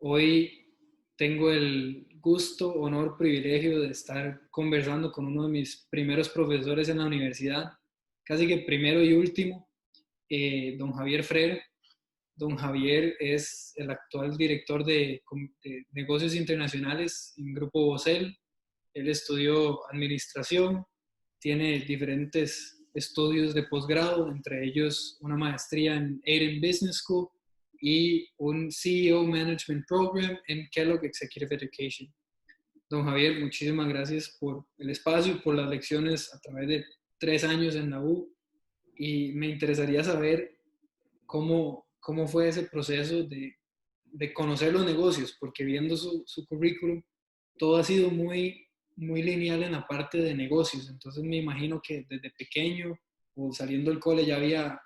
Hoy tengo el gusto, honor, privilegio de estar conversando con uno de mis primeros profesores en la universidad, casi que primero y último, don Javier Freire. Don Javier es el actual director de negocios internacionales en Grupo Bosel. Él estudió administración, tiene diferentes estudios de posgrado, entre ellos una maestría en Aiden Business School y un CEO Management Program en Kellogg Executive Education. Don Javier, muchísimas gracias por el espacio y por las lecciones a través de 3 años en la U. Y me interesaría saber cómo fue ese proceso de conocer los negocios, porque viendo su currículum, todo ha sido muy lineal en la parte de negocios. Entonces me imagino que desde pequeño o saliendo del cole ya había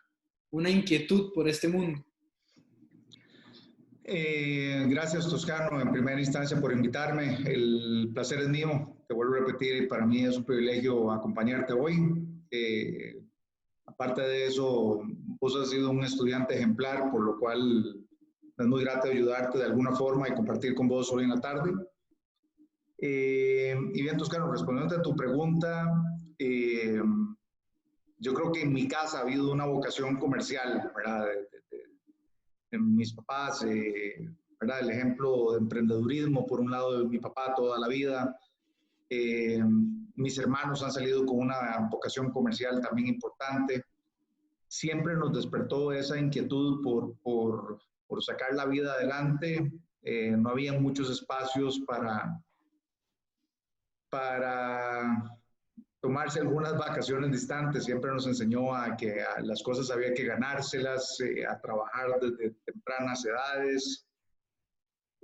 una inquietud por este mundo. Gracias, Toscano, en primera instancia por invitarme. El placer es mío. Te vuelvo a repetir, para mí es un privilegio acompañarte hoy. Aparte de eso, vos has sido un estudiante ejemplar, por lo cual es muy grato ayudarte de alguna forma y compartir con vos hoy en la tarde. Y bien, Toscano, respondiendo a tu pregunta, yo creo que en mi casa ha habido una vocación comercial, ¿verdad? De mis papás, ¿verdad? El ejemplo de emprendedurismo, por un lado, de mi papá toda la vida. Mis hermanos han salido con una vocación comercial también importante. Siempre nos despertó esa inquietud por sacar la vida adelante. No había muchos espacios para tomarse algunas vacaciones distantes. Siempre nos enseñó a que a las cosas había que ganárselas, a trabajar desde tempranas edades.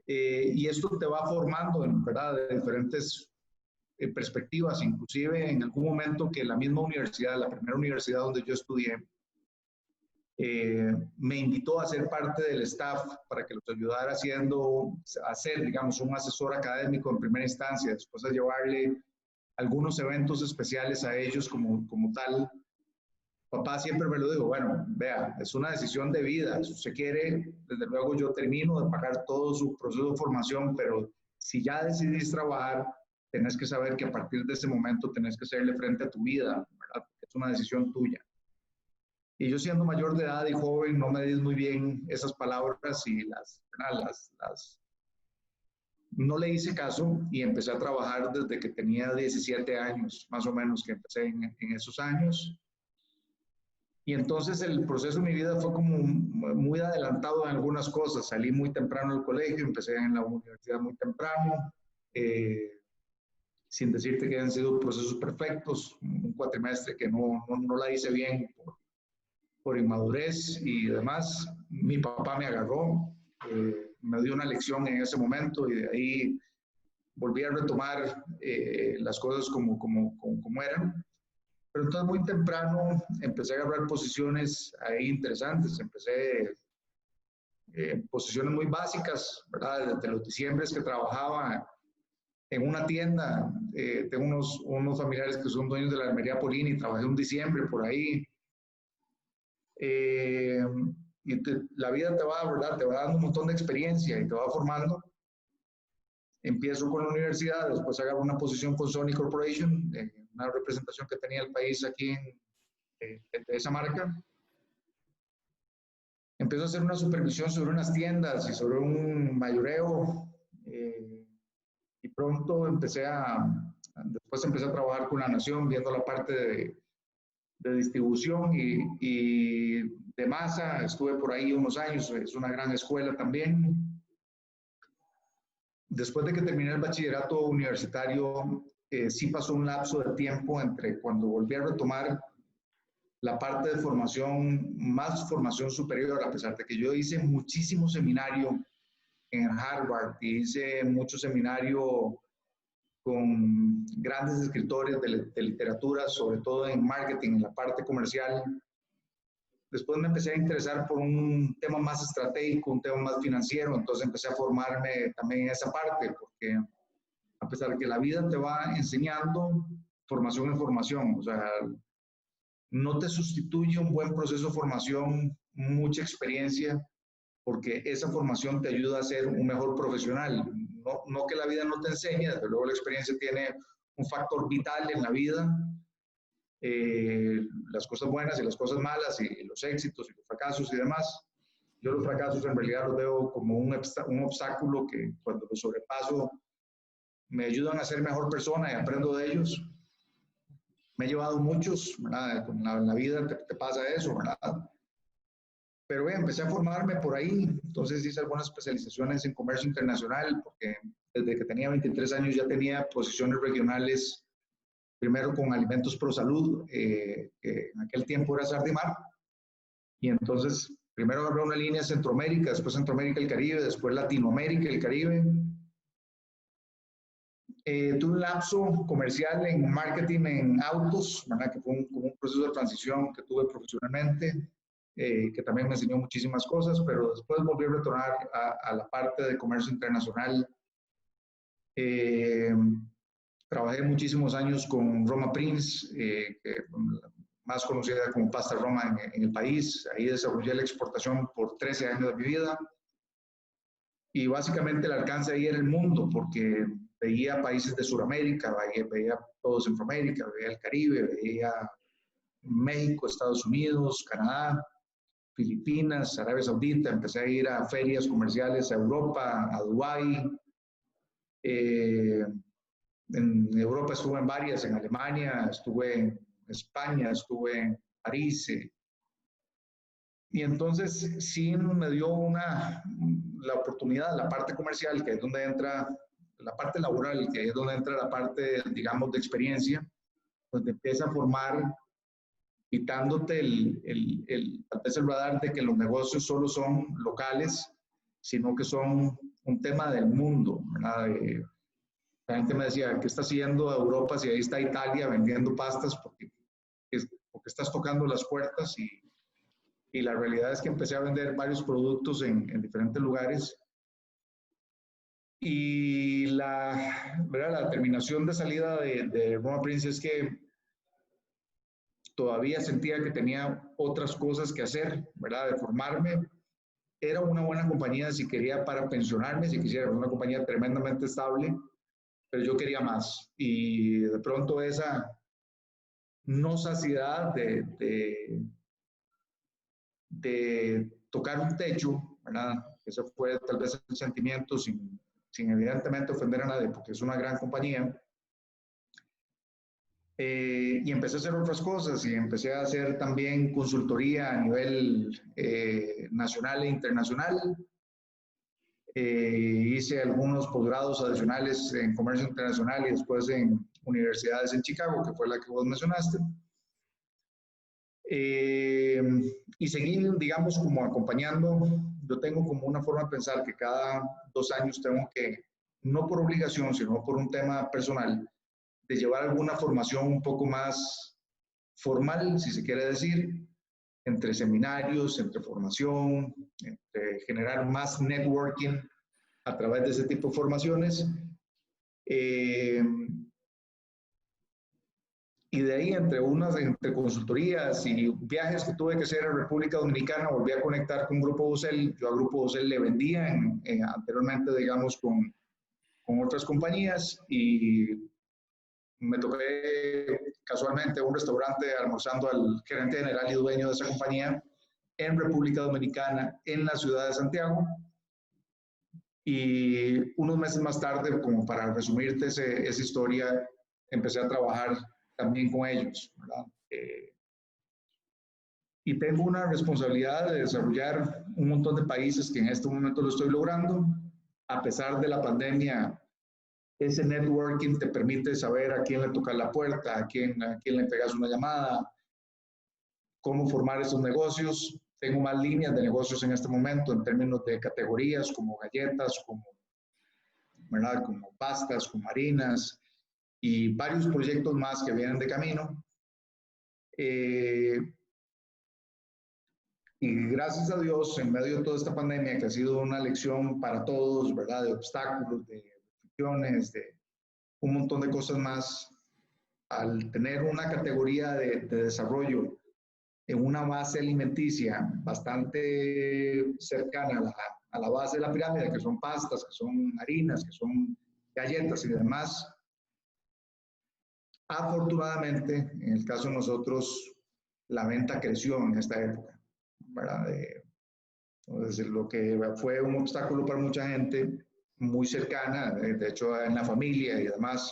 Y esto te va formando, ¿verdad?, de diferentes perspectivas. Inclusive en algún momento que la misma universidad, la primera universidad donde yo estudié, me invitó a ser parte del staff para que los ayudara a ser, digamos, un asesor académico en primera instancia, después a llevarle algunos eventos especiales a ellos como tal. Papá siempre me lo dijo, bueno, vea, es una decisión de vida. Si usted quiere, desde luego yo termino de pagar todo su proceso de formación, pero si ya decidís trabajar, tenés que saber que a partir de ese momento tenés que hacerle frente a tu vida, ¿verdad? Es una decisión tuya. Y yo, siendo mayor de edad y joven, no me di muy bien esas palabras y no le hice caso y empecé a trabajar desde que tenía 17 años, más o menos, que empecé en esos años. Y entonces el proceso de mi vida fue como muy adelantado en algunas cosas. Salí muy temprano del colegio, empecé en la universidad muy temprano, sin decirte que han sido procesos perfectos. Un cuatrimestre que no la hice bien por inmadurez y demás. Mi papá me agarró, me dio una lección en ese momento y de ahí volví a retomar las cosas como eran. Pero entonces muy temprano empecé a agarrar posiciones ahí interesantes. Empecé posiciones muy básicas, ¿verdad? Desde los diciembres que trabajaba en una tienda. Tengo unos familiares que son dueños de la Almería Polini, trabajé un diciembre por ahí. La vida te va, ¿verdad? Te va dando un montón de experiencia y te va formando. Empiezo con la universidad, después agarro una posición con Sony Corporation, una representación que tenía el país aquí de esa marca. Empiezo a hacer una supervisión sobre unas tiendas y sobre un mayoreo, y pronto después empecé a trabajar con La Nación, viendo la parte de distribución y de masa. Estuve por ahí unos años, es una gran escuela también. Después de que terminé el bachillerato universitario, sí pasó un lapso de tiempo entre cuando volví a retomar la parte de formación, más formación superior, a pesar de que yo hice muchísimo seminario en Harvard y hice mucho seminario con grandes escritores de literatura, sobre todo en marketing, en la parte comercial. Después me empecé a interesar por un tema más estratégico, un tema más financiero, entonces empecé a formarme también en esa parte, porque a pesar de que la vida te va enseñando, formación es formación, o sea, no te sustituye un buen proceso de formación, mucha experiencia, porque esa formación te ayuda a ser un mejor profesional. No que la vida no te enseñe, desde luego la experiencia tiene un factor vital en la vida, las cosas buenas y las cosas malas, y los éxitos y los fracasos y demás. Yo los fracasos en realidad los veo como un obstáculo que cuando los sobrepaso me ayudan a ser mejor persona y aprendo de ellos. Me he llevado muchos, ¿verdad? En la vida te pasa eso, ¿verdad? Pero bueno, empecé a formarme por ahí, entonces hice algunas especializaciones en comercio internacional, porque desde que tenía 23 años ya tenía posiciones regionales, primero con Alimentos Pro Salud, que en aquel tiempo era Sardimar, y entonces primero agarré una línea Centroamérica, después Centroamérica y el Caribe, después Latinoamérica y el Caribe. Tuve un lapso comercial en marketing en autos, ¿verdad? Que fue como un proceso de transición que tuve profesionalmente, que también me enseñó muchísimas cosas, pero después volví a retornar a la parte de comercio internacional. Trabajé muchísimos años con Roma Prince, más conocida como Pasta Roma en el país. Ahí desarrollé la exportación por 13 años de mi vida. Y básicamente el alcance ahí era el mundo, porque veía países de Sudamérica, veía todo Centroamérica, veía el Caribe, veía México, Estados Unidos, Canadá, Filipinas, Arabia Saudita. Empecé a ir a ferias comerciales a Europa, a Dubái. En Europa estuve en varias, en Alemania, estuve en España, estuve en París. Y entonces sí me dio la oportunidad, la parte comercial, que es donde entra, la parte laboral, que es donde entra la parte, digamos, de experiencia, donde empieza a formar, quitándote tal vez el radar de que los negocios solo son locales, sino que son un tema del mundo, ¿verdad? La gente me decía, ¿qué está haciendo Europa si ahí está Italia vendiendo pastas? Porque estás tocando las puertas, y la realidad es que empecé a vender varios productos en diferentes lugares. Y ¿verdad? La terminación de salida de Roma Prince es que todavía sentía que tenía otras cosas que hacer, ¿verdad? De formarme. Era una buena compañía si quería para pensionarme, si quisiera, una compañía tremendamente estable, pero yo quería más. Y de pronto esa no saciedad de tocar un techo, ¿verdad? Ese fue tal vez el sentimiento, sin evidentemente ofender a nadie, porque es una gran compañía. Y empecé a hacer otras cosas, y empecé a hacer también consultoría a nivel nacional e internacional. Hice algunos posgrados adicionales en comercio internacional y después en universidades en Chicago, que fue la que vos mencionaste. Y seguí, digamos, como acompañando. Yo tengo como una forma de pensar que cada 2 años tengo que, no por obligación, sino por un tema personal, de llevar alguna formación un poco más formal, si se quiere decir, entre seminarios, entre formación, entre generar más networking a través de ese tipo de formaciones. Y de ahí, entre consultorías y viajes que tuve que hacer a República Dominicana, volví a conectar con Grupo Bosel. Yo a Grupo Bosel le vendía anteriormente, digamos, con otras compañías, y me toqué casualmente un restaurante almorzando al gerente general y dueño de esa compañía en República Dominicana, en la ciudad de Santiago. Y unos meses más tarde, como para resumirte esa historia, empecé a trabajar también con ellos, ¿verdad? Y tengo una responsabilidad de desarrollar un montón de países que en este momento lo estoy logrando. A pesar de la pandemia, ese networking te permite saber a quién le toca la puerta, a quién le pegas una llamada, cómo formar esos negocios. Tengo más líneas de negocios en este momento en términos de categorías como galletas, ¿verdad? Como pastas, como harinas, y varios proyectos más que vienen de camino. Y gracias a Dios, en medio de toda esta pandemia, que ha sido una lección para todos, ¿verdad? De obstáculos, de fricciones, de un montón de cosas más, al tener una categoría de desarrollo en una base alimenticia bastante cercana a la base de la pirámide, que son pastas, que son harinas, que son galletas y demás. Afortunadamente, en el caso de nosotros, la venta creció en esta época, ¿verdad? Entonces, lo que fue un obstáculo para mucha gente muy cercana, de hecho en la familia y demás,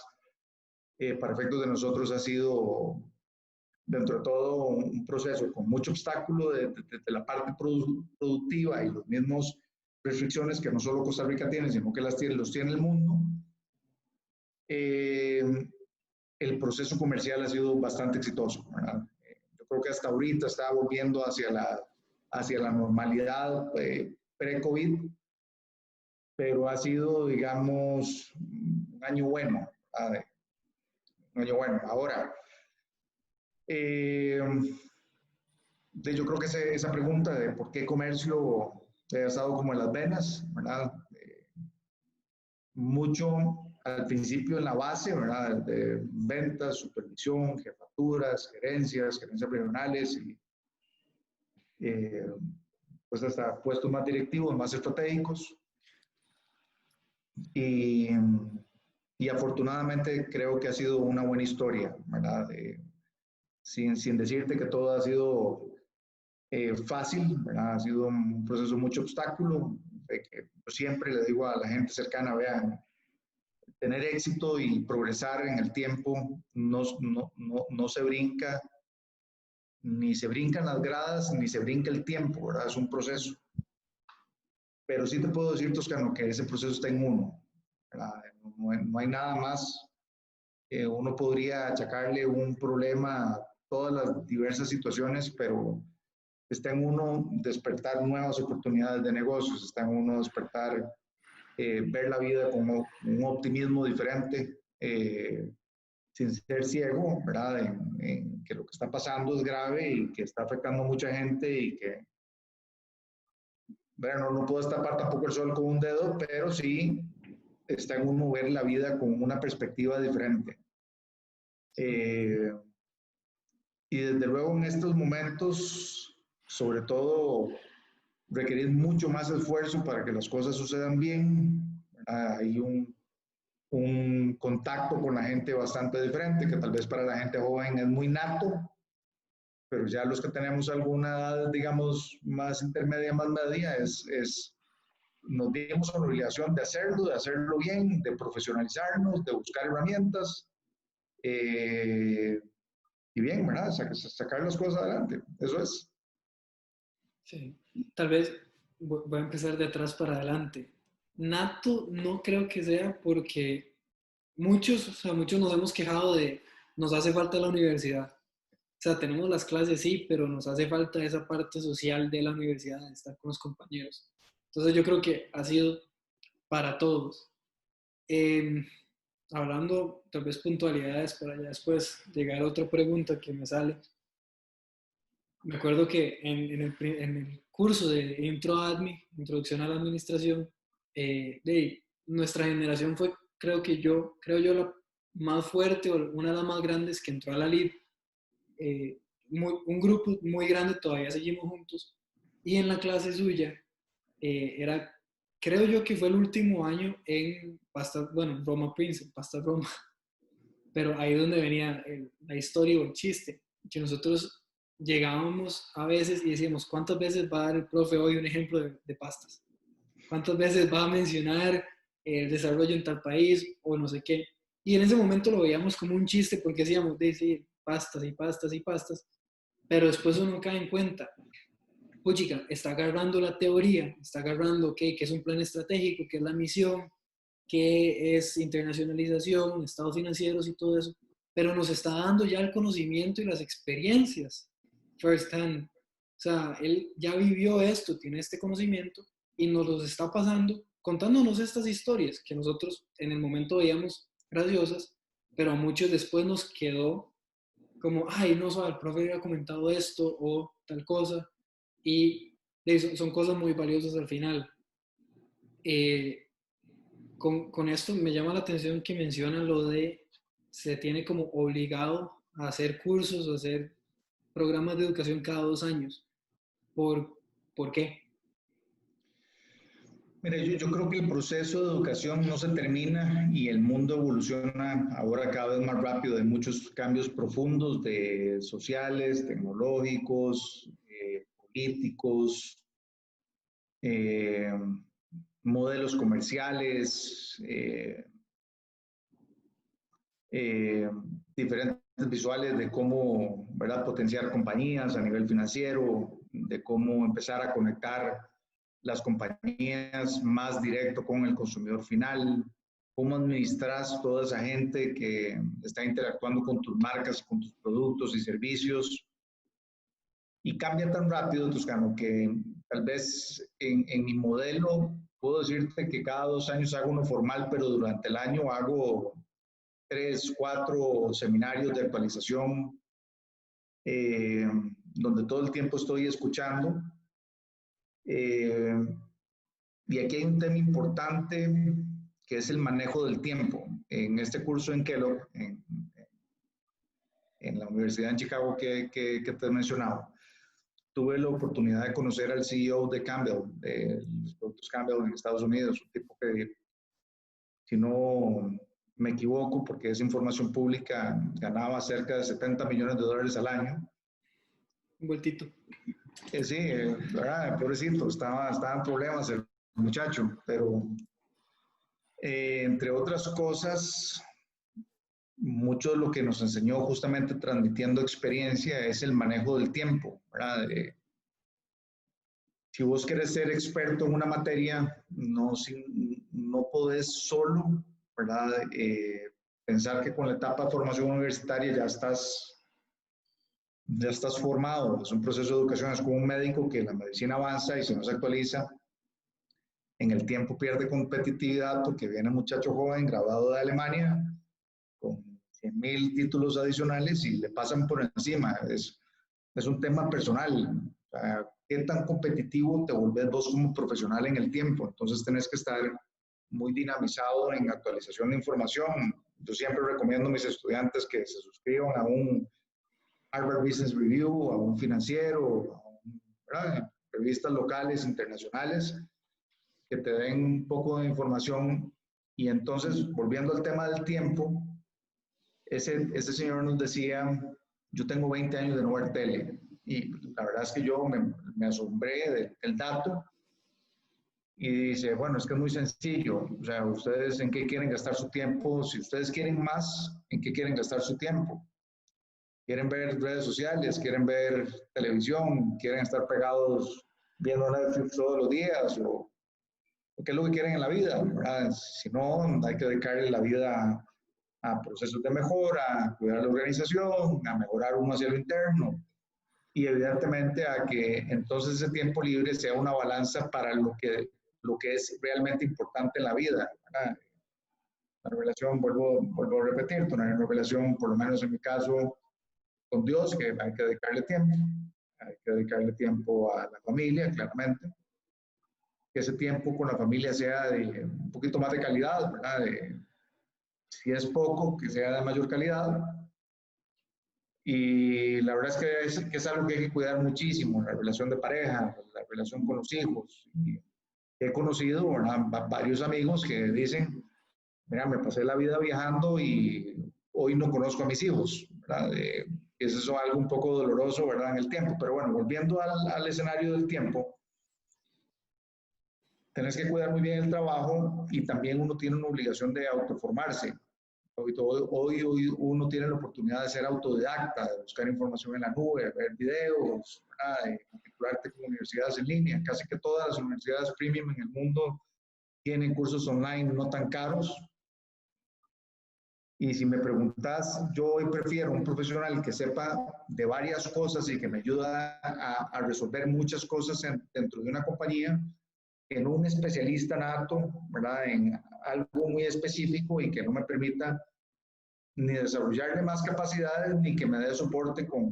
para efectos de nosotros ha sido, dentro de todo, un proceso con mucho obstáculo de la parte productiva y los mismos restricciones que no solo Costa Rica tiene, sino que los tiene el mundo. El proceso comercial ha sido bastante exitoso, ¿verdad? Yo creo que hasta ahorita está volviendo hacia la normalidad pre-COVID, pero ha sido, digamos, un año bueno. Un año bueno. Ahora, yo creo que esa pregunta de por qué comercio ha estado como en las venas, ¿verdad? Mucho al principio en la base, ¿verdad? De ventas, supervisión, jefaturas, gerencias regionales y pues hasta puestos más directivos, más estratégicos. Y, y afortunadamente creo que ha sido una buena historia, ¿verdad? Sin decirte que todo ha sido fácil, ¿verdad? Ha sido un proceso de mucho obstáculo, que yo siempre le digo a la gente cercana, vean, tener éxito y progresar en el tiempo no se brinca, ni se brincan las gradas, ni se brinca el tiempo, ¿verdad? Es un proceso. Pero sí te puedo decir, Toscano, que ese proceso está en uno, ¿verdad? No hay nada más. Uno podría achacarle un problema a todas las diversas situaciones, pero está en uno despertar nuevas oportunidades de negocios, está en uno despertar, ver la vida con un optimismo diferente, sin ser ciego, ¿verdad? En que lo que está pasando es grave y que está afectando a mucha gente y que, bueno, no puedo tapar tampoco el sol con un dedo, pero sí está en uno ver la vida con una perspectiva diferente. Y desde luego en estos momentos, sobre todo, requerir mucho más esfuerzo para que las cosas sucedan bien. Hay un contacto con la gente bastante diferente, que tal vez para la gente joven es muy nato, pero ya los que tenemos alguna edad, digamos, más intermedia, más media, nos dimos la obligación de hacerlo bien, de profesionalizarnos, de buscar herramientas, y bien, ¿verdad? Sacar las cosas adelante, eso es. Sí, tal vez voy a empezar de atrás para adelante. Nato no creo que sea porque muchos, o sea, muchos nos hemos quejado de nos hace falta la universidad. O sea, tenemos las clases, sí, pero nos hace falta esa parte social de la universidad, de estar con los compañeros. Entonces yo creo que ha sido para todos. Eh, Hablando tal vez puntualidades para ya después llegar a otra pregunta que me sale. Me acuerdo que en el curso de Intro Admi, Introducción a la Administración, nuestra generación fue, creo yo, la más fuerte o una de las más grandes que entró a la LID. Un grupo muy grande, todavía seguimos juntos. Y en la clase suya, era, creo yo que fue el último año en Pasta, bueno, Roma Prince, Pasta Roma, pero ahí es donde venía la historia o el chiste, que nosotros llegábamos a veces y decíamos, ¿cuántas veces va a dar el profe hoy un ejemplo de pastas? ¿Cuántas veces va a mencionar el desarrollo en tal país o no sé qué? Y en ese momento lo veíamos como un chiste porque decíamos, decir pastas y pastas y pastas, pero después uno cae en cuenta, puchica, está agarrando la teoría, está agarrando que es un plan estratégico, que es la misión, que es internacionalización, estados financieros y todo eso, pero nos está dando ya el conocimiento y las experiencias first hand. O sea, él ya vivió esto, tiene este conocimiento y nos los está pasando, contándonos estas historias que nosotros en el momento veíamos graciosas, pero a muchos después nos quedó como, ay, no, el profe había comentado esto o tal cosa, y son cosas muy valiosas al final. Con esto me llama la atención que mencionan lo de se tiene como obligado a hacer cursos o hacer programas de educación cada 2 años. ¿Por qué? Mira, yo creo que el proceso de educación no se termina y el mundo evoluciona ahora cada vez más rápido. Hay muchos cambios profundos de sociales, tecnológicos, políticos, eh, modelos comerciales, eh, diferentes visuales de cómo, ¿verdad?, potenciar compañías a nivel financiero, de cómo empezar a conectar las compañías más directo con el consumidor final, cómo administras toda esa gente que está interactuando con tus marcas, con tus productos y servicios. Y cambia tan rápido, Toscano, que tal vez en mi modelo puedo decirte que cada 2 años hago uno formal, pero durante el año hago 3, 4 seminarios de actualización, donde todo el tiempo estoy escuchando. Y aquí hay un tema importante que es el manejo del tiempo. En este curso en Kellogg, en la Universidad en Chicago que te he mencionado, tuve la oportunidad de conocer al CEO de Campbell, de los productos Campbell en Estados Unidos, un tipo que, si no me equivoco, porque es información pública, ganaba cerca de $70 millones al año. Un vueltito. Sí, ¿verdad? Pobrecito, estaba en problemas el muchacho, pero entre otras cosas, mucho de lo que nos enseñó justamente transmitiendo experiencia es el manejo del tiempo, ¿verdad? Si vos querés ser experto en una materia, no podés solo, ¿verdad?, pensar que con la etapa de formación universitaria ya estás formado. Es un proceso de educación, es como un médico que la medicina avanza y si no se actualiza, en el tiempo pierde competitividad porque viene un muchacho joven graduado de Alemania con 100,000 títulos adicionales y le pasan por encima. Es un tema personal. O sea, ¿qué tan competitivo te volvés vos como profesional en el tiempo? Entonces tenés que estar muy dinamizado en actualización de información. Yo siempre recomiendo a mis estudiantes que se suscriban a un Harvard Business Review, a un financiero, ¿verdad?, revistas locales, internacionales, que te den un poco de información. Y entonces, volviendo al tema del tiempo, ese señor nos decía, yo tengo 20 años de no ver tele, y la verdad es que yo me asombré del dato, y dice, bueno, es que es muy sencillo, o sea, ustedes en qué quieren gastar su tiempo, si ustedes quieren más, ¿en qué quieren gastar su tiempo? ¿Quieren ver redes sociales? ¿Quieren ver televisión? ¿Quieren estar pegados viendo Netflix todos los días? ¿O qué es lo que quieren en la vida, ¿verdad? Si no, hay que dedicarle la vida a procesos de mejora, a cuidar la organización, a mejorar uno hacia lo interno y evidentemente a que entonces ese tiempo libre sea una balanza para lo que es realmente importante en la vida, ¿verdad? La relación, vuelvo a repetir, una relación, por lo menos en mi caso, con Dios, que hay que dedicarle tiempo. Hay que dedicarle tiempo a la familia, claramente. Que ese tiempo con la familia sea de un poquito más de calidad, ¿verdad? Si es poco, que sea de mayor calidad. Y la verdad es que es algo que hay que cuidar muchísimo, la relación de pareja, la relación con los hijos. Y he conocido, ¿verdad?, varios amigos que dicen, mira, me pasé la vida viajando y hoy no conozco a mis hijos, ¿verdad? Eso es algo un poco doloroso, ¿verdad?, en el tiempo. Pero bueno, volviendo al escenario del tiempo, tenés que cuidar muy bien el trabajo y también uno tiene una obligación de autoformarse. Hoy uno tiene la oportunidad de ser autodidacta, de buscar información en la nube, de ver videos, ¿verdad?, de vincularte con universidades en línea. Casi que todas las universidades premium en el mundo tienen cursos online no tan caros. Y si me preguntas, yo hoy prefiero un profesional que sepa de varias cosas y que me ayuda a resolver muchas cosas dentro de una compañía, en un especialista nato, ¿verdad?, en algo muy específico y que no me permita ni desarrollarle más capacidades ni que me dé soporte con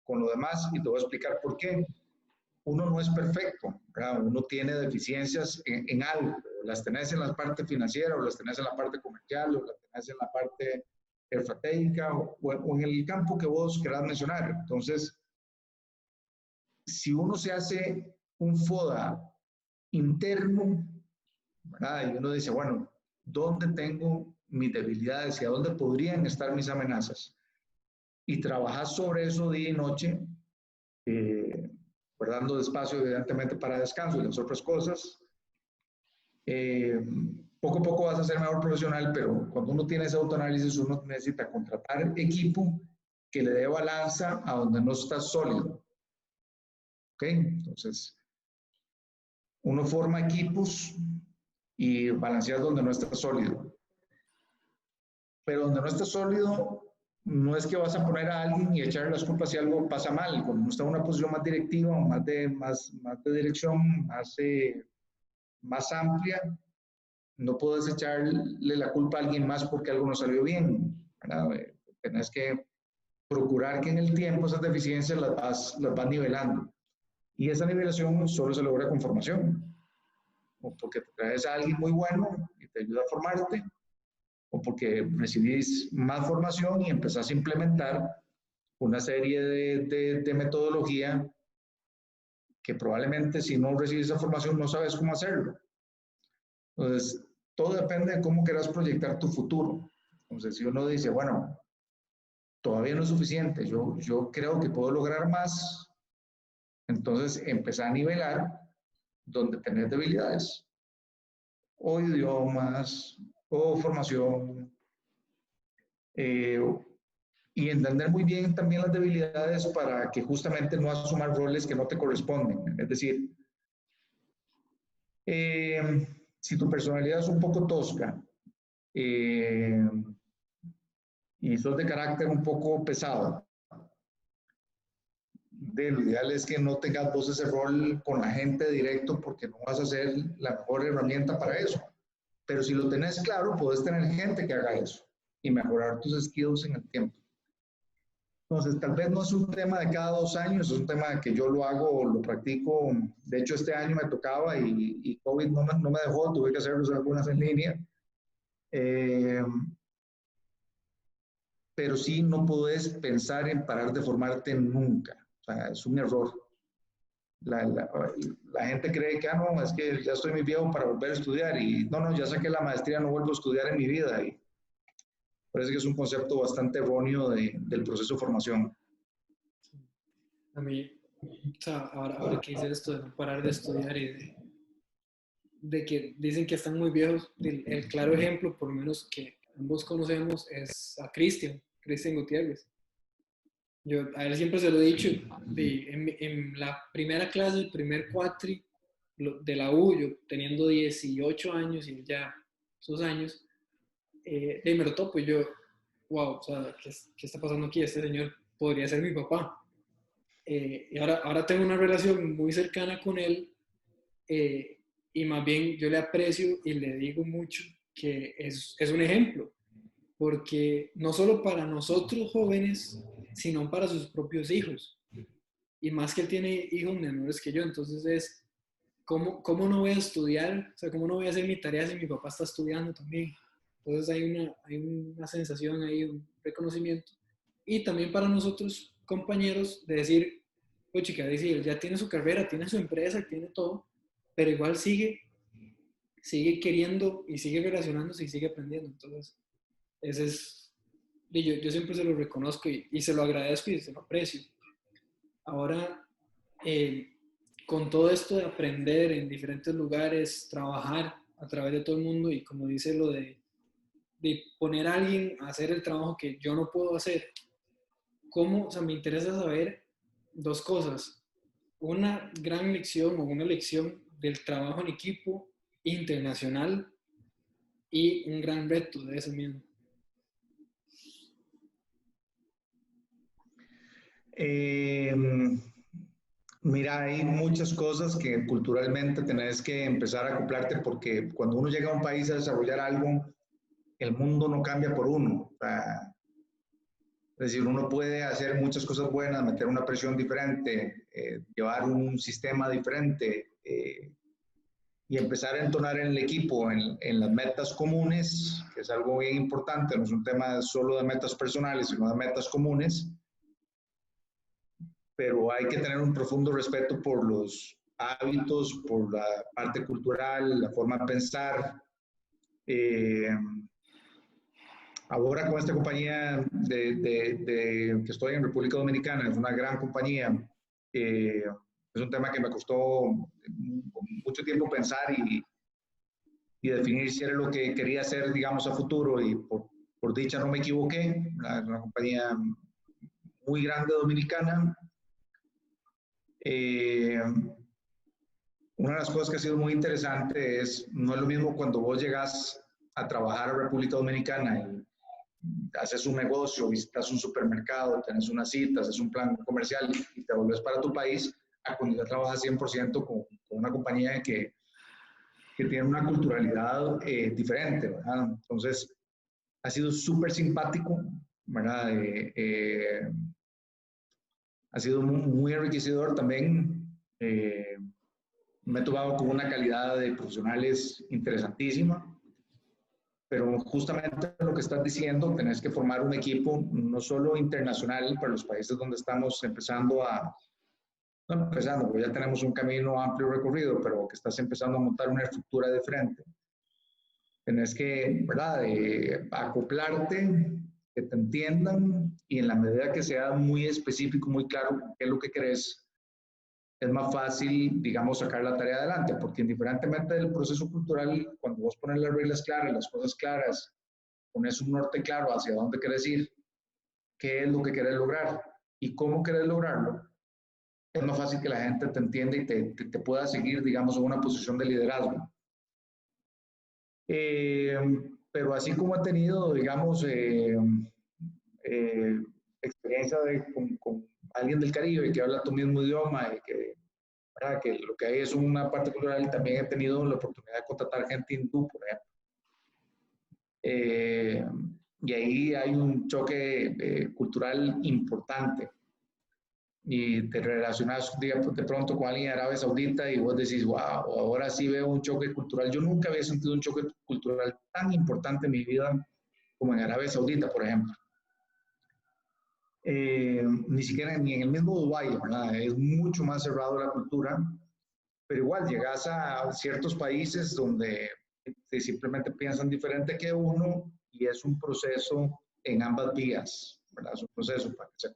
lo demás. Y te voy a explicar por qué. Uno no es perfecto, ¿verdad? Uno tiene deficiencias en algo. Las tenés en la parte financiera, o las tenés en la parte comercial, o las tenés en la parte estratégica o en el campo que vos querás mencionar. Entonces, si uno se hace un FODA interno, ¿verdad? Y uno dice, bueno, ¿dónde tengo mis debilidades y a dónde podrían estar mis amenazas? Y trabajar sobre eso día y noche, guardando espacio evidentemente para descanso y las otras cosas. Poco a poco vas a ser mejor profesional, pero cuando uno tiene ese autoanálisis, uno necesita contratar equipo que le dé balanza a donde no está sólido. ¿Ok? Entonces, uno forma equipos y balancear donde no está sólido. Pero donde no está sólido, no es que vas a poner a alguien y echarle las culpas si algo pasa mal. Cuando uno está en una posición más directiva, más de dirección, más amplia, no puedes echarle la culpa a alguien más porque algo no salió bien. Tienes que procurar que en el tiempo esas deficiencias las vas nivelando. Y esa nivelación solo se logra con formación. O porque te traes a alguien muy bueno y te ayuda a formarte, o porque recibís más formación y empezás a implementar una serie de metodología que probablemente si no recibes esa formación no sabes cómo hacerlo. Entonces, todo depende de cómo quieras proyectar tu futuro. Entonces, si uno dice, bueno, todavía no es suficiente, yo creo que puedo lograr más, entonces empezar a nivelar donde tenés debilidades, o idiomas, o formación, y entender muy bien también las debilidades para que justamente no asumas roles que no te corresponden. Es decir, si tu personalidad es un poco tosca y sos de carácter un poco pesado, lo ideal es que no tengas vos ese rol con la gente directo porque no vas a ser la mejor herramienta para eso. Pero si lo tenés claro, puedes tener gente que haga eso y mejorar tus skills en el tiempo. Entonces, tal vez no es un tema de cada 2 años, es un tema que yo lo hago, lo practico. De hecho, este año me tocaba y COVID no me dejó, tuve que hacer algunas en línea. Pero sí no puedes pensar en parar de formarte nunca. O sea, es un error. La gente cree que, no, es que ya estoy muy viejo para volver a estudiar y no, ya saqué la maestría, no vuelvo a estudiar en mi vida. Y parece que es un concepto bastante erróneo del proceso de formación. A mí, o sea, ahora que hice esto de no parar de estudiar y de que dicen que están muy viejos, el claro ejemplo, por lo menos que ambos conocemos, es a Cristian Gutiérrez. Yo a él siempre se lo he dicho, en la primera clase, el primer cuatri de la U, yo teniendo 18 años y ya sus años, me lo topo y yo, wow, o sea, ¿qué está pasando aquí? Este señor podría ser mi papá. Y ahora tengo una relación muy cercana con él, y más bien yo le aprecio y le digo mucho que es un ejemplo, porque no solo para nosotros jóvenes, sino para sus propios hijos. Y más que él tiene hijos menores que yo, entonces es, ¿cómo no voy a estudiar? O sea, ¿cómo no voy a hacer mi tarea si mi papá está estudiando también? Entonces hay una sensación ahí, un reconocimiento. Y también para nosotros, compañeros, de decir, oye, chica, dice, él ya tiene su carrera, tiene su empresa, tiene todo, pero igual sigue queriendo y sigue relacionándose y sigue aprendiendo. Entonces, ese es, y yo siempre se lo reconozco y se lo agradezco y se lo aprecio. Ahora, eh, con todo esto de aprender en diferentes lugares, trabajar a través de todo el mundo y como dice lo de poner a alguien a hacer el trabajo que yo no puedo hacer, ¿cómo? O sea, me interesa saber dos cosas. Una gran lección o una lección del trabajo en equipo internacional y un gran reto de ese mismo. Mira, hay muchas cosas que culturalmente tenés que empezar a acoplarte porque cuando uno llega a un país a desarrollar algo, el mundo no cambia por uno. O sea, es decir, uno puede hacer muchas cosas buenas, meter una presión diferente, llevar un sistema diferente, y empezar a entonar en el equipo en las metas comunes, que es algo bien importante, no es un tema solo de metas personales, sino de metas comunes, pero hay que tener un profundo respeto por los hábitos, por la parte cultural, la forma de pensar. Ahora con esta compañía que estoy en República Dominicana, es una gran compañía. Es un tema que me costó mucho tiempo pensar y definir si era lo que quería hacer, digamos, a futuro, y por dicha no me equivoqué. Es una compañía muy grande dominicana. Una de las cosas que ha sido muy interesante es, no es lo mismo cuando vos llegas a trabajar a República Dominicana y haces un negocio, visitas un supermercado, tenés una cita, haces un plan comercial y te volvés para tu país, a cuando ya trabajas 100% con una compañía que tiene una culturalidad diferente, ¿verdad? Entonces, ha sido súper simpático, ¿verdad? Ha sido muy enriquecedor también. Me he topado con una calidad de profesionales interesantísima, pero justamente lo que estás diciendo, tenés que formar un equipo no solo internacional para los países donde estamos empezando no empezando, porque ya tenemos un camino amplio recorrido, pero que estás empezando a montar una estructura de frente. Tenés que, ¿verdad?, acoplarte, que te entiendan, y en la medida que sea muy específico, muy claro qué es lo que querés, es más fácil, digamos, sacar la tarea adelante, porque indiferentemente del proceso cultural, cuando vos pones las reglas claras, las cosas claras, pones un norte claro hacia dónde querés ir, qué es lo que querés lograr y cómo querés lograrlo, es más fácil que la gente te entienda y te pueda seguir, digamos, en una posición de liderazgo. Pero así como he tenido, digamos, experiencia con alguien del Caribe que habla tu mismo idioma y que lo que hay es una parte cultural, y también he tenido la oportunidad de contratar gente hindú, por ejemplo. Y ahí hay un choque cultural importante. Y te relacionas de pronto con alguien de Arabia Saudita y vos decís, wow, ahora sí veo un choque cultural. Yo nunca había sentido un choque cultural tan importante en mi vida como en Arabia Saudita, por ejemplo. Ni siquiera ni en el mismo Dubái, ¿verdad? Es mucho más cerrado la cultura, pero igual llegas a ciertos países donde simplemente piensan diferente que uno y es un proceso en ambas vías, ¿verdad? Es un proceso para que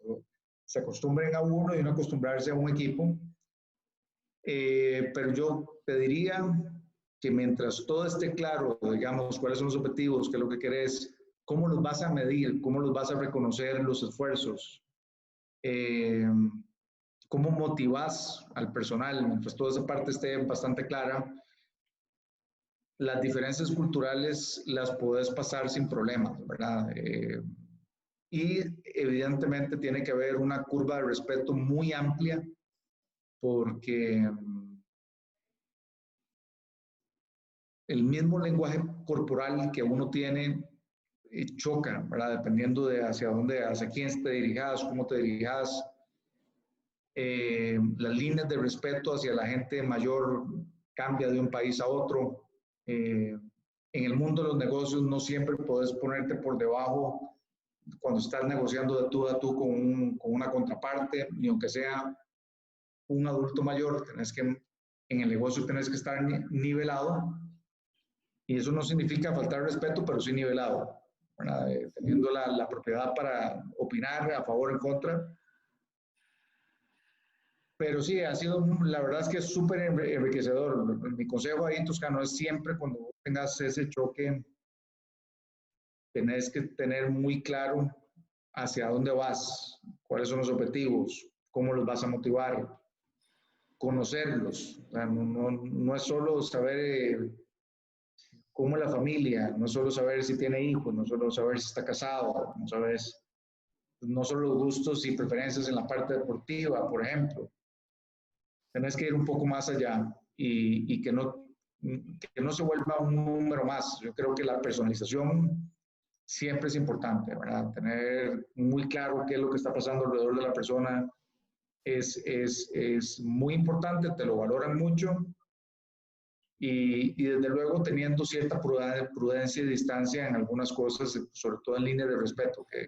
se acostumbren a uno y no acostumbrarse a un equipo. Pero yo te diría que mientras todo esté claro, digamos, cuáles son los objetivos, qué es lo que querés, cómo los vas a medir, cómo los vas a reconocer los esfuerzos, cómo motivas al personal, mientras toda esa parte esté bastante clara, las diferencias culturales las puedes pasar sin problemas, ¿verdad? Y evidentemente tiene que haber una curva de respeto muy amplia, porque el mismo lenguaje corporal que uno tiene choca, ¿verdad? Dependiendo de hacia quién te dirijas, cómo te dirijas. Las líneas de respeto hacia la gente mayor cambia de un país a otro. En el mundo de los negocios no siempre puedes ponerte por debajo cuando estás negociando de tú a tú con una contraparte, ni aunque sea un adulto mayor, en el negocio tenés que estar nivelado, y eso no significa faltar respeto, pero sí nivelado, teniendo la propiedad para opinar a favor o en contra. Pero sí, ha sido, la verdad es que es súper enriquecedor. Mi consejo ahí, Toscano, es siempre cuando tengas ese choque, tenés que tener muy claro hacia dónde vas, cuáles son los objetivos, cómo los vas a motivar, conocerlos. O sea, no es solo saber cómo es la familia, no es solo saber si tiene hijos, no es solo saber si está casado, no solo los gustos y preferencias en la parte deportiva, por ejemplo. Tenés que ir un poco más allá y que no se vuelva un número más. Yo creo que la personalización siempre es importante, ¿verdad? Tener muy claro qué es lo que está pasando alrededor de la persona es muy importante, te lo valoran mucho, y desde luego teniendo cierta prudencia y distancia en algunas cosas, sobre todo en línea de respeto, que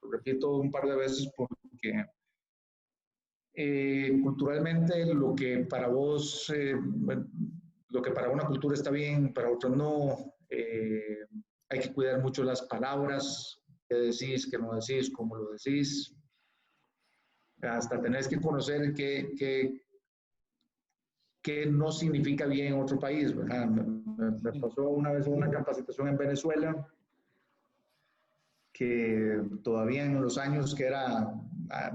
lo repito un par de veces porque culturalmente lo que para vos, lo que para una cultura está bien, para otra no, hay que cuidar mucho las palabras, qué decís, qué no decís, cómo lo decís, hasta tenés que conocer qué no significa bien en otro país, ¿verdad? Me pasó una vez una capacitación en Venezuela, que todavía en los años que era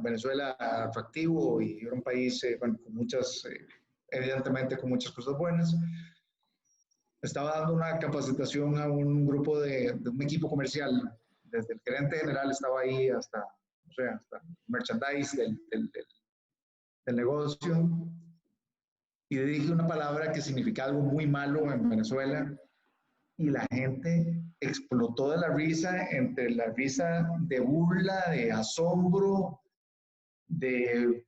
Venezuela atractivo y era un país, bueno, con muchas, evidentemente con muchas cosas buenas, estaba dando una capacitación a un grupo de un equipo comercial, desde el gerente general estaba ahí hasta, o sea, hasta merchandise del negocio, y dije una palabra que significa algo muy malo en Venezuela, y la gente explotó de la risa, entre la risa de burla, de asombro,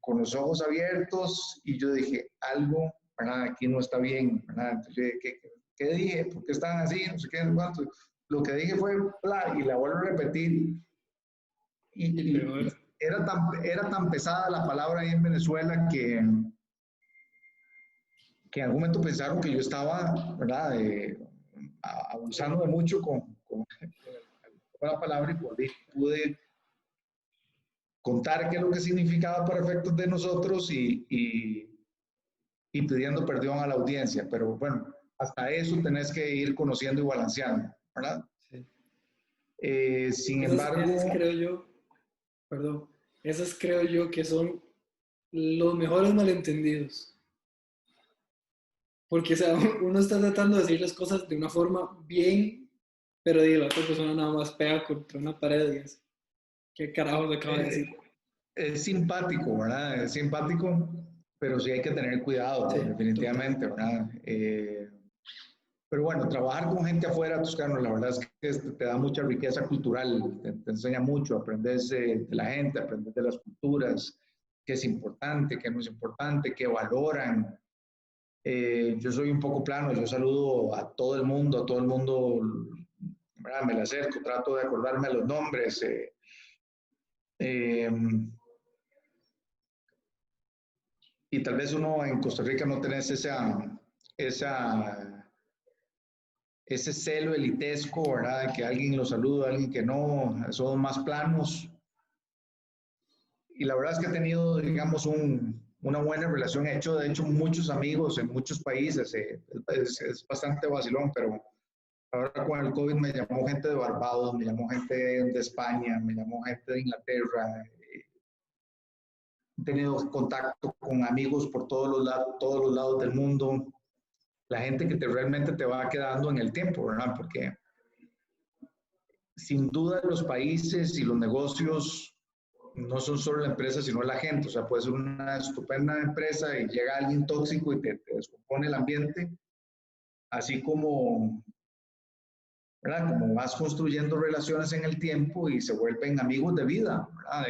con los ojos abiertos, y yo dije, algo, ¿verdad? Aquí no está bien, ¿verdad? Entonces, ¿qué dije? ¿Por qué están así? No sé qué, no sé. Lo que dije fue, bla, y la vuelvo a repetir, y era tan pesada la palabra ahí en Venezuela que en algún momento pensaron que yo estaba, ¿verdad? Abusando de mucho con la palabra, y pude contar qué es lo que significaba para efectos de nosotros y pidiendo perdón a la audiencia. Pero bueno, hasta eso tenés que ir conociendo y balanceando, ¿verdad? Sí. Sin embargo... Esas creo yo, perdón, esas creo yo que son los mejores malentendidos. Porque, o sea, uno está tratando de decir las cosas de una forma bien, pero la otra persona nada más pega contra una pared y es, ¿qué carajo le acaba de decir? Es simpático, ¿verdad? Es simpático, pero sí hay que tener cuidado, Sí, definitivamente, total. ¿verdad? Pero bueno, trabajar con gente afuera, Toscano, la verdad es que te da mucha riqueza cultural, te enseña mucho, aprendes de la gente, aprendes de las culturas, qué es importante, qué no es importante, qué valoran. Yo soy un poco plano, yo saludo a todo el mundo, ¿verdad? Me le acerco, trato de acordarme los nombres. Eh, y tal vez uno en Costa Rica no tenés esa, ese celo elitesco, ¿verdad? Que alguien lo saluda, alguien que no, son más planos. Y la verdad es que he tenido, digamos, una buena relación. He hecho, de hecho, muchos amigos en muchos países. Es bastante vacilón, pero ahora con el COVID me llamó gente de Barbados, me llamó gente de España, me llamó gente de Inglaterra. He tenido contacto con amigos por todos los lados del mundo. La gente que realmente te va quedando en el tiempo, ¿verdad? Porque sin duda los países y los negocios no son solo la empresa, sino la gente. O sea, puede ser una estupenda empresa y llega alguien tóxico y te descompone el ambiente, así como, ¿verdad? Como vas construyendo relaciones en el tiempo y se vuelven amigos de vida, ¿verdad?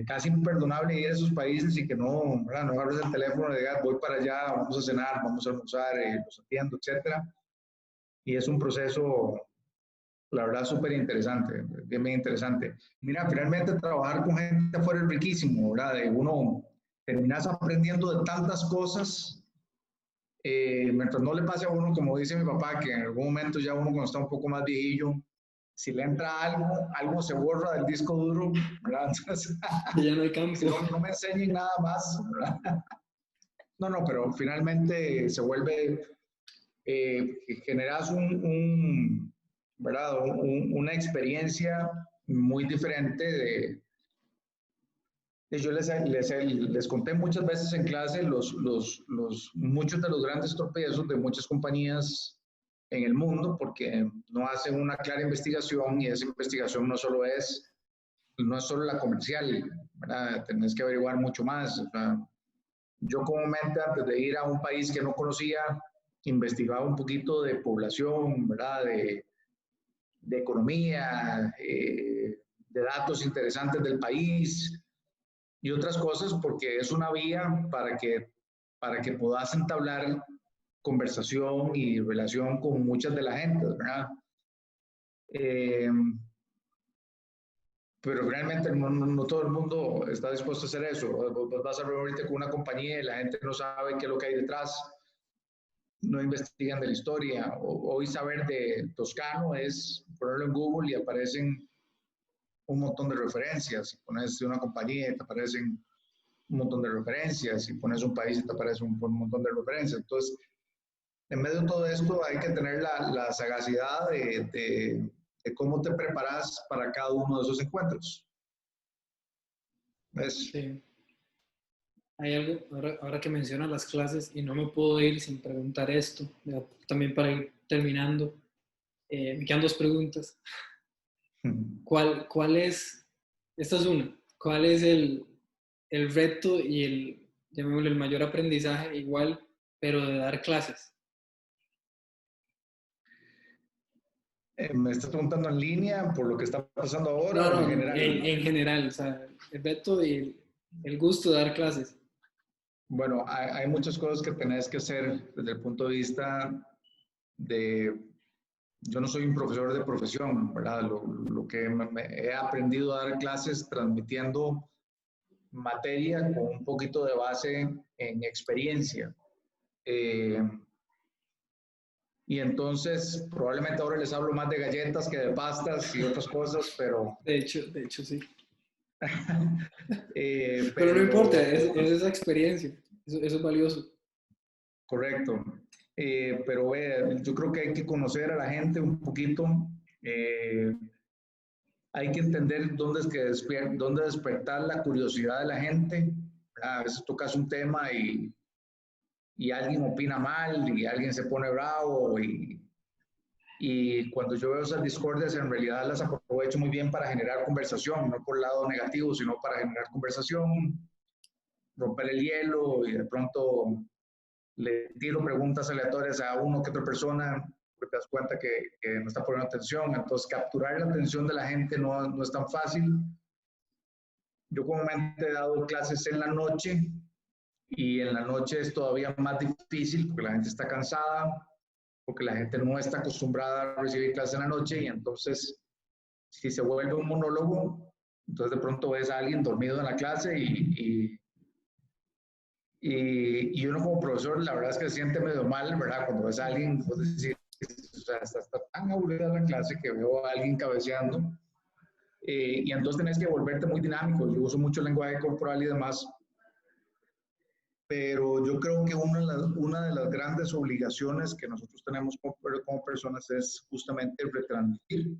Casi imperdonable ir a esos países y que no, ¿verdad? No abres el teléfono y digas, voy para allá, vamos a cenar, vamos a almorzar, los atiendo, etcétera. Y es un proceso, la verdad, súper interesante, bien, bien interesante. Mira, finalmente trabajar con gente afuera es riquísimo, ¿verdad? Uno terminas aprendiendo de tantas cosas, mientras no le pase a uno, como dice mi papá, que en algún momento ya uno cuando está un poco más viejillo, si le entra algo se borra del disco duro, ¿verdad? Entonces, Y ya no hay campo. no me enseñen nada más, ¿verdad? No, pero finalmente se vuelve, generas ¿verdad? Una experiencia muy diferente yo les conté muchas veces en clase muchos de los grandes tropiezos de muchas compañías en el mundo porque no hacen una clara investigación y esa investigación no es solo la comercial, ¿verdad? Tenés que averiguar mucho más. O sea, yo comúnmente antes de ir a un país que no conocía, investigaba un poquito de población, ¿verdad? De economía, de datos interesantes del país y otras cosas porque es una vía para que para que puedas entablar conversación y relación con muchas de la gente, ¿verdad? Pero realmente no todo el mundo está dispuesto a hacer eso. Vos vas a reunirte con una compañía y la gente no sabe qué es lo que hay detrás, no investigan de la historia. Hoy saber de Toscano es ponerlo en Google y aparecen un montón de referencias. Si pones una compañía y te aparecen un montón de referencias. Si pones un país y te aparece un montón de referencias. Entonces, en medio de todo esto hay que tener la sagacidad de cómo te preparas para cada uno de esos encuentros. ¿Ves? Sí. Hay algo, ahora que mencionas las clases, y no me puedo ir sin preguntar esto, también para ir terminando, me quedan dos preguntas. ¿Cuál es, esta es una, cuál es el reto y llamémosle, el mayor aprendizaje igual, pero de dar clases? ¿Me estás preguntando en línea por lo que está pasando ahora No, o en no, general? en general, o sea, el reto y el gusto de dar clases. Bueno, hay muchas cosas que tenés que hacer desde el punto de vista de... Yo no soy un profesor de profesión, ¿verdad? Lo que he aprendido a dar clases transmitiendo materia con un poquito de base en experiencia. Y entonces probablemente ahora les hablo más de galletas que de pastas y otras cosas, pero... De hecho sí. Pero no importa, pero es esa experiencia, eso es valioso. correcto. Pero yo creo que hay que conocer a la gente un poquito. Hay que entender dónde es que dónde despertar la curiosidad de la gente. A veces tocas un tema y alguien opina mal y alguien se pone bravo y cuando yo veo esas discordias en realidad las aprovecho muy bien para generar conversación, no por el lado negativo, sino para generar conversación, romper el hielo y de pronto le tiro preguntas aleatorias a uno que otra persona, porque te das cuenta que no está poniendo atención. Entonces, capturar la atención de la gente no es tan fácil. Yo comúnmente he dado clases en la noche y en la noche es todavía más difícil porque la gente está cansada, porque la gente no está acostumbrada a recibir clases en la noche y entonces, si se vuelve un monólogo, entonces de pronto ves a alguien dormido en la clase y uno como profesor, la verdad es que se siente medio mal, ¿verdad? Cuando ves a alguien, pues decir, o sea, está tan aburrida la clase que veo a alguien cabeceando. Y entonces tenés que volverte muy dinámico. Yo uso mucho lenguaje corporal y demás. Pero yo creo que una de las grandes obligaciones que nosotros tenemos como personas es justamente retransmitir.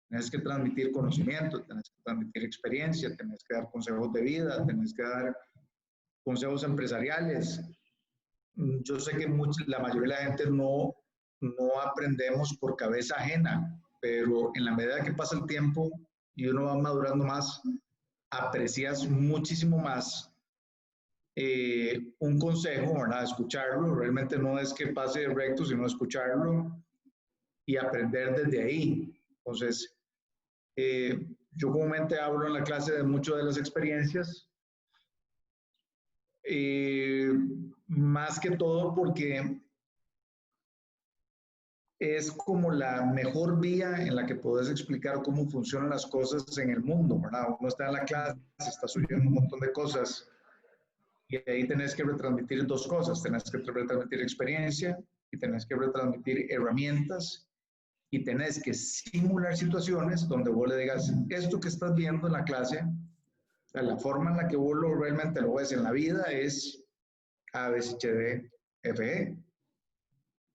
Tienes que transmitir conocimiento, tienes que transmitir experiencia, tienes que dar consejos de vida, tienes que dar consejos empresariales. Yo sé que la mayoría de la gente no aprendemos por cabeza ajena, pero en la medida que pasa el tiempo y uno va madurando más, aprecias muchísimo más un consejo, ¿verdad? Escucharlo, realmente no es que pase recto, sino escucharlo y aprender desde ahí. Entonces, yo comúnmente hablo en la clase de muchas de las experiencias, más que todo porque es como la mejor vía en la que puedes explicar cómo funcionan las cosas en el mundo, ¿verdad? Uno está en la clase, está oyendo un montón de cosas y ahí tenés que retransmitir dos cosas, tenés que retransmitir experiencia y tenés que retransmitir herramientas y tenés que simular situaciones donde vos le digas, esto que estás viendo en la clase, la forma en la que vos realmente lo ves en la vida es A, B, C, D, F, E.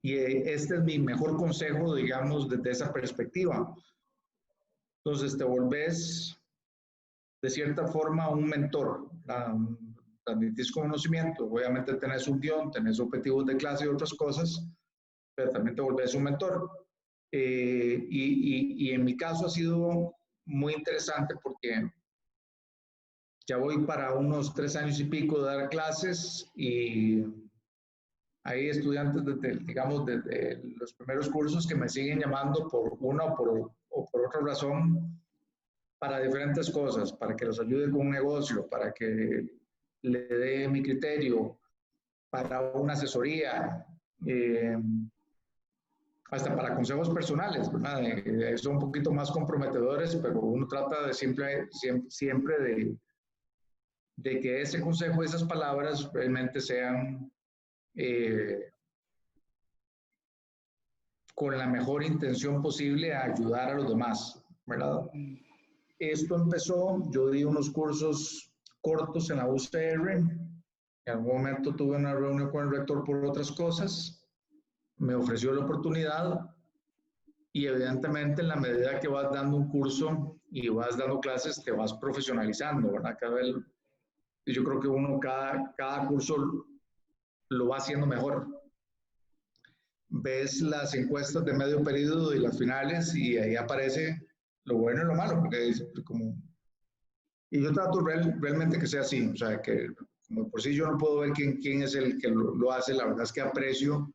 Y este es mi mejor consejo, digamos, desde esa perspectiva. Entonces te volvés, de cierta forma, un mentor. Transmitís conocimiento. Obviamente tenés un guión, tenés objetivos de clase y otras cosas, pero también te volvés un mentor. Y en mi caso ha sido muy interesante porque ya voy para unos 3 años y pico de dar clases y hay estudiantes digamos, desde los primeros cursos que me siguen llamando por una o por otra razón para diferentes cosas, para que los ayude con un negocio, para que le dé mi criterio para una asesoría, hasta para consejos personales, ¿verdad? Son un poquito más comprometedores, pero uno trata de siempre de que ese consejo, esas palabras realmente sean con la mejor intención posible a ayudar a los demás, ¿verdad? Esto empezó, yo di unos cursos cortos en la UCR, en algún momento tuve una reunión con el rector por otras cosas, me ofreció la oportunidad y evidentemente en la medida que vas dando un curso y vas dando clases, te vas profesionalizando, ¿verdad? Yo creo que uno cada curso lo va haciendo mejor. Ves las encuestas de medio periodo y las finales y ahí aparece lo bueno y lo malo, porque es como... Y yo trato realmente que sea así, o sea, que como por sí yo no puedo ver quién es el que lo hace, la verdad es que aprecio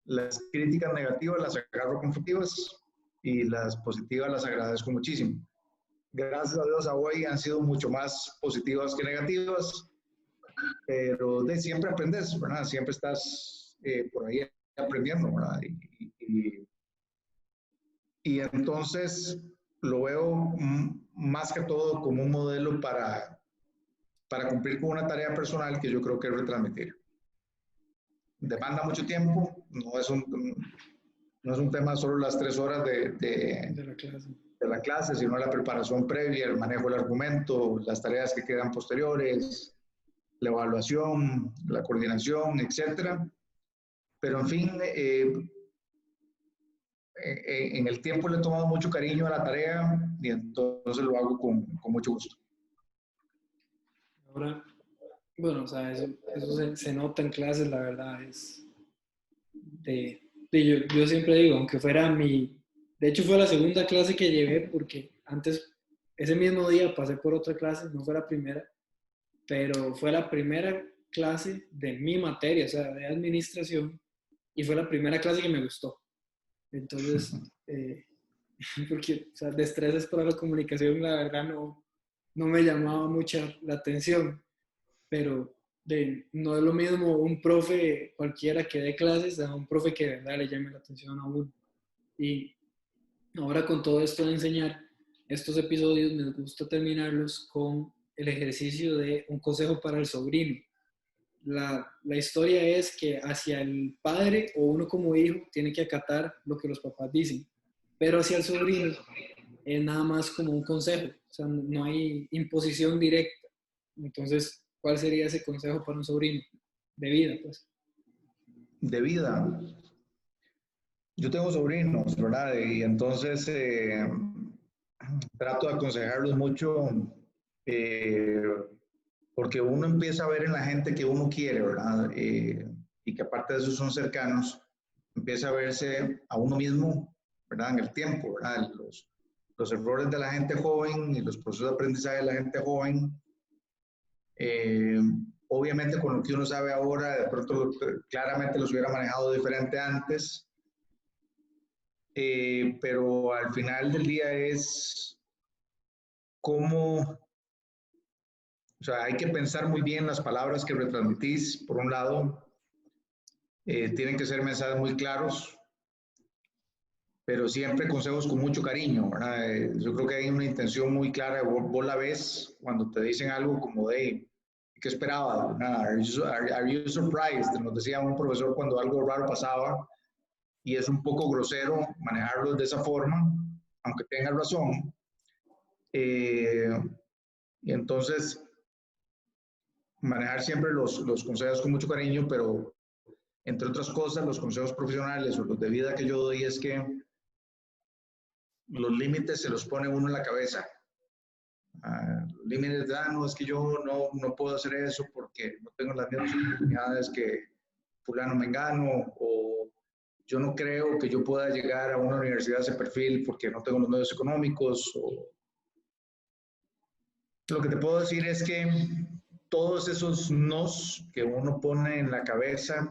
las críticas negativas, las agarro constructivas y las positivas las agradezco muchísimo. Gracias a Dios a hoy han sido mucho más positivas que negativas, pero de siempre aprendes, ¿verdad? Siempre estás por ahí aprendiendo, ¿verdad? Y entonces lo veo más que todo como un modelo para cumplir con una tarea personal que yo creo que es retransmitir. Demanda mucho tiempo, no es un tema solo las 3 horas de la clase, sino la preparación previa, el manejo del argumento, las tareas que quedan posteriores, la evaluación, la coordinación, etcétera. Pero en fin, en el tiempo le he tomado mucho cariño a la tarea y entonces lo hago con mucho gusto. Ahora, bueno, o sea, eso se nota en clases, la verdad, es yo siempre digo, aunque fuera de hecho fue la segunda clase que llevé porque antes, ese mismo día pasé por otra clase, no fue la primera, pero fue la primera clase de mi materia, o sea, de administración, y fue la primera clase que me gustó. Entonces, porque, o sea, destrezas para la comunicación, la verdad, no me llamaba mucha la atención, pero no es lo mismo un profe cualquiera que dé clases a un profe que de verdad le llame la atención a uno. Y ahora con todo esto de enseñar, estos episodios me gusta terminarlos con el ejercicio de un consejo para el sobrino. La historia es que hacia el padre o uno como hijo tiene que acatar lo que los papás dicen, pero hacia el sobrino es nada más como un consejo, o sea, no hay imposición directa. Entonces, ¿cuál sería ese consejo para un sobrino? De vida, pues. De vida. Yo tengo sobrinos, ¿verdad? Y entonces trato de aconsejarlos mucho eh, porque uno empieza a ver en la gente que uno quiere, ¿verdad? Y que aparte de eso son cercanos, empieza a verse a uno mismo, ¿verdad? En el tiempo, ¿verdad? Los errores de la gente joven y los procesos de aprendizaje de la gente joven. Obviamente con lo que uno sabe ahora, de pronto claramente los hubiera manejado diferente antes, pero al final del día es cómo, o sea, hay que pensar muy bien las palabras que retransmitís, por un lado, tienen que ser mensajes muy claros, pero siempre consejos con mucho cariño, ¿verdad? Yo creo que hay una intención muy clara, vos la ves cuando te dicen algo como de, ¿qué esperabas? Are you surprised? Nos decía un profesor cuando algo raro pasaba, y es un poco grosero manejarlo de esa forma, aunque tenga razón. Y entonces, manejar siempre los consejos con mucho cariño, pero entre otras cosas, los consejos profesionales o los de vida que yo doy es que los límites se los pone uno en la cabeza. Los límites de, no, es que yo no puedo hacer eso porque no tengo las mismas oportunidades que fulano mengano, o yo no creo que yo pueda llegar a una universidad de ese perfil porque no tengo los medios económicos. Lo que te puedo decir es que todos esos nos que uno pone en la cabeza,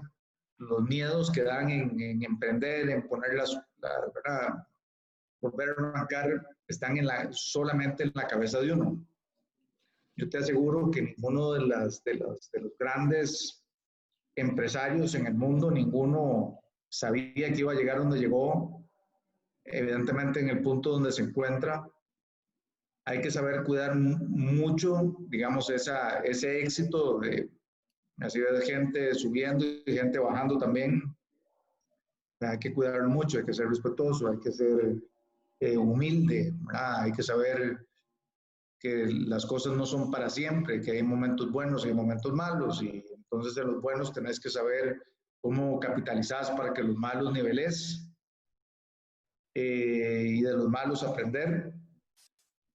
los miedos que dan en emprender, en poner ¿verdad? Volver a arrancar, están solamente en la cabeza de uno. yo te aseguro que ninguno de los grandes empresarios en el mundo, ninguno sabía que iba a llegar donde llegó, evidentemente en el punto donde se encuentra. Hay que saber cuidar mucho, digamos, ese éxito de así de gente subiendo y gente bajando también. Hay que cuidarlo mucho, hay que ser respetuoso, hay que ser humilde, ¿verdad? Hay que saber que las cosas no son para siempre, que hay momentos buenos y hay momentos malos, y entonces de los buenos tenés que saber cómo capitalizás para que los malos niveles, y de los malos aprender,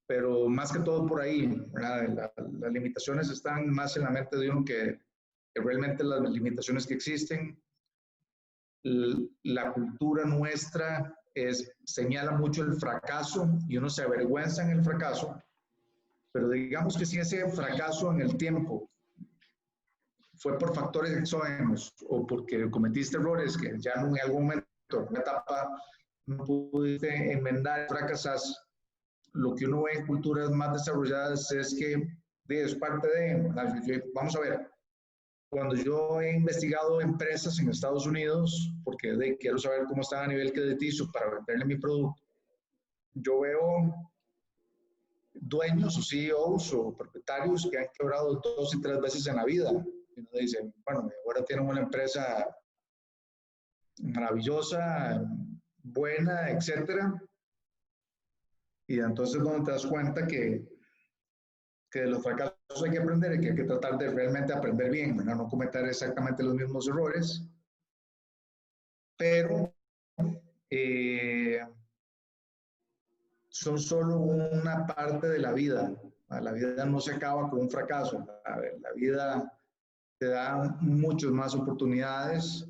pero más que todo por ahí, las limitaciones están más en la mente de uno que realmente las limitaciones que existen. La cultura nuestra señala mucho el fracaso y uno se avergüenza en el fracaso, pero digamos que si ese fracaso en el tiempo fue por factores exógenos o porque cometiste errores que ya en algún momento, en una etapa, no pudiste enmendar, fracasas, lo que uno ve en culturas más desarrolladas es que es parte vamos a ver, cuando yo he investigado empresas en Estados Unidos, porque quiero saber cómo están a nivel crediticio para venderle mi producto, yo veo dueños o CEOs o propietarios que han quebrado 2 y 3 veces en la vida. Y uno dice, bueno, ahora tienen una empresa maravillosa, buena, etcétera. Y entonces donde te das cuenta que de los fracasos hay que aprender y que hay que tratar de realmente aprender bien, ¿verdad? No cometer exactamente los mismos errores, pero son solo una parte de la vida. La vida no se acaba con un fracaso. La vida te da muchas más oportunidades,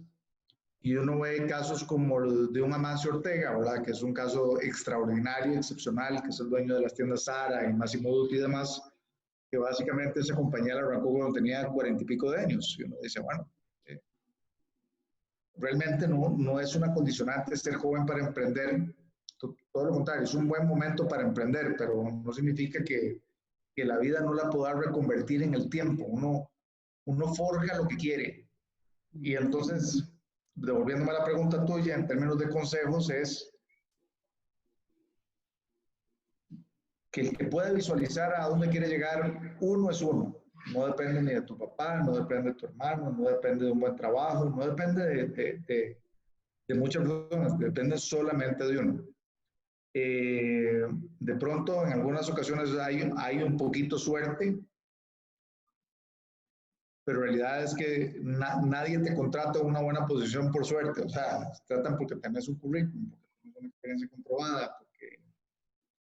y uno ve casos como los de un Amancio Ortega, ¿verdad? Que es un caso extraordinario, excepcional, que es el dueño de las tiendas Zara y Massimo Dutti y demás, que básicamente esa compañía la arrancó cuando tenía 40 y pico de años. Y uno dice, bueno, realmente no es una condicionante ser joven para emprender, todo lo contrario, es un buen momento para emprender, pero no significa que la vida no la pueda reconvertir en el tiempo. Uno forja lo que quiere. Y entonces, devolviéndome a la pregunta tuya en términos de consejos, es que el que puede visualizar a dónde quiere llegar, uno es uno. No depende ni de tu papá, no depende de tu hermano, no depende de un buen trabajo, no depende de muchas personas, depende solamente de uno. De pronto, en algunas ocasiones hay un poquito suerte, pero la realidad es que nadie te contrata una buena posición por suerte. O sea, tratan porque tenés un currículum, porque tienes una experiencia comprobada, porque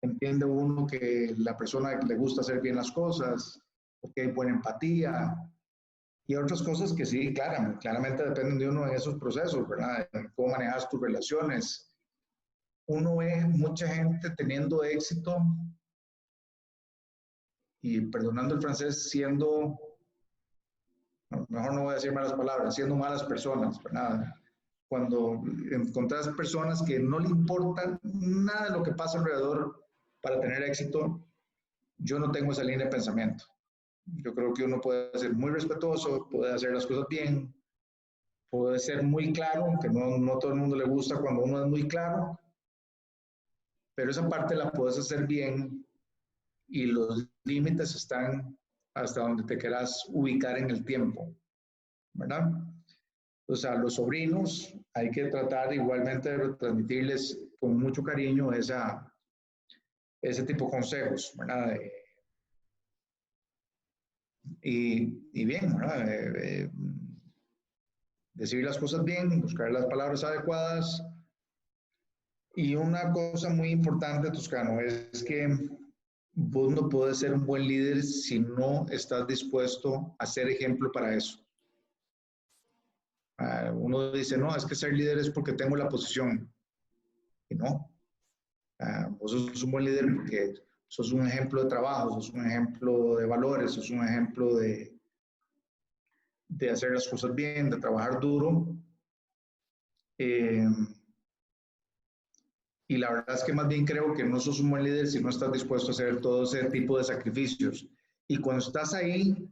entiende uno que la persona le gusta hacer bien las cosas, porque hay buena empatía, y otras cosas que sí, claramente dependen de uno en esos procesos, ¿verdad? Cómo manejas tus relaciones. Uno ve mucha gente teniendo éxito, y perdonando el francés, mejor no voy a decir malas palabras, siendo malas personas, ¿verdad? Cuando encontrás personas que no le importa nada de lo que pasa alrededor para tener éxito, yo no tengo esa línea de pensamiento. Yo creo que uno puede ser muy respetuoso, puede hacer las cosas bien, puede ser muy claro, aunque no todo el mundo le gusta cuando uno es muy claro, pero esa parte la puedes hacer bien, y los límites están hasta donde te quieras ubicar en el tiempo, ¿verdad? O sea, a los sobrinos hay que tratar igualmente de transmitirles con mucho cariño ese tipo de consejos, ¿verdad? Y bien, ¿verdad? Decir las cosas bien, buscar las palabras adecuadas. Y una cosa muy importante, Toscano, es que vos no puedes ser un buen líder si no estás dispuesto a ser ejemplo para eso. Uno dice, no, es que ser líder es porque tengo la posición. Y no. Vos sos un buen líder porque sos un ejemplo de trabajo, sos un ejemplo de valores, sos un ejemplo de hacer las cosas bien, de trabajar duro. Y la verdad es que más bien creo que no sos un buen líder si no estás dispuesto a hacer todo ese tipo de sacrificios. Y cuando estás ahí,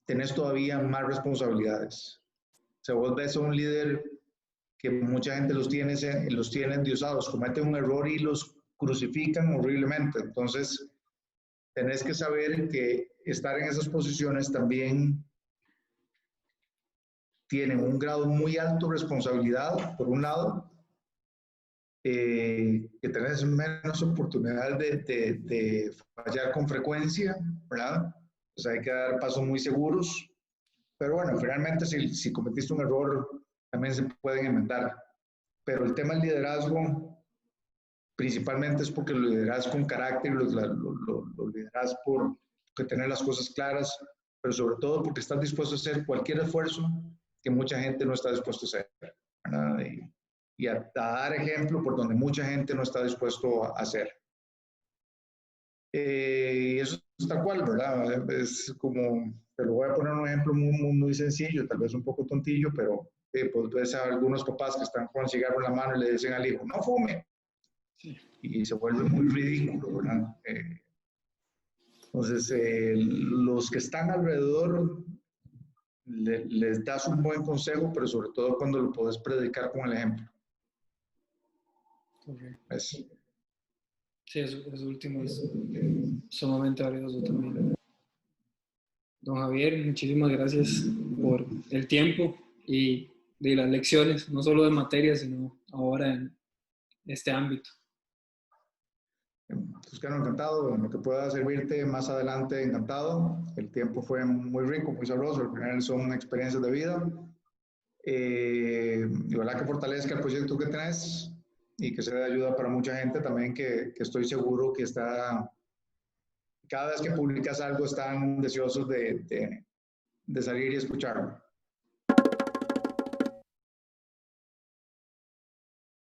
tenés todavía más responsabilidades. O sea, vos ves a un líder que mucha gente los tiene endiosados, cometen un error y los crucifican horriblemente. Entonces, tenés que saber que estar en esas posiciones también tienen un grado muy alto de responsabilidad, por un lado, que tenés menos oportunidades de fallar con frecuencia, ¿verdad? Pues hay que dar pasos muy seguros, pero bueno, finalmente si cometiste un error, también se pueden enmendar. Pero el tema del liderazgo, principalmente es porque lo lideras con carácter, lo lideras por tener las cosas claras, pero sobre todo porque estás dispuesto a hacer cualquier esfuerzo que mucha gente no está dispuesto a hacer, ¿verdad? Y a dar ejemplo por donde mucha gente no está dispuesto a hacer. Y eso es tal cual, ¿verdad? Es como, te lo voy a poner un ejemplo muy sencillo, tal vez un poco tontillo, pero pues ves a algunos papás que están con el cigarro en la mano y le dicen al hijo, no fume. Sí. Y se vuelve muy ridículo, ¿verdad? Entonces, los que están alrededor les das un buen consejo, pero sobre todo cuando lo puedes predicar con el ejemplo. Okay. Sí, eso último es sumamente valioso también. Don Javier, muchísimas gracias por el tiempo y de las lecciones, no solo de materia, sino ahora en este ámbito. Toscano, encantado. En lo que pueda servirte más adelante, encantado. El tiempo fue muy rico, muy sabroso. Al final son experiencias de vida. Y ojalá que fortalezca el proyecto que tenés y que sea de ayuda para mucha gente también que estoy seguro que está, cada vez que publicas algo están deseosos de salir y escucharlo.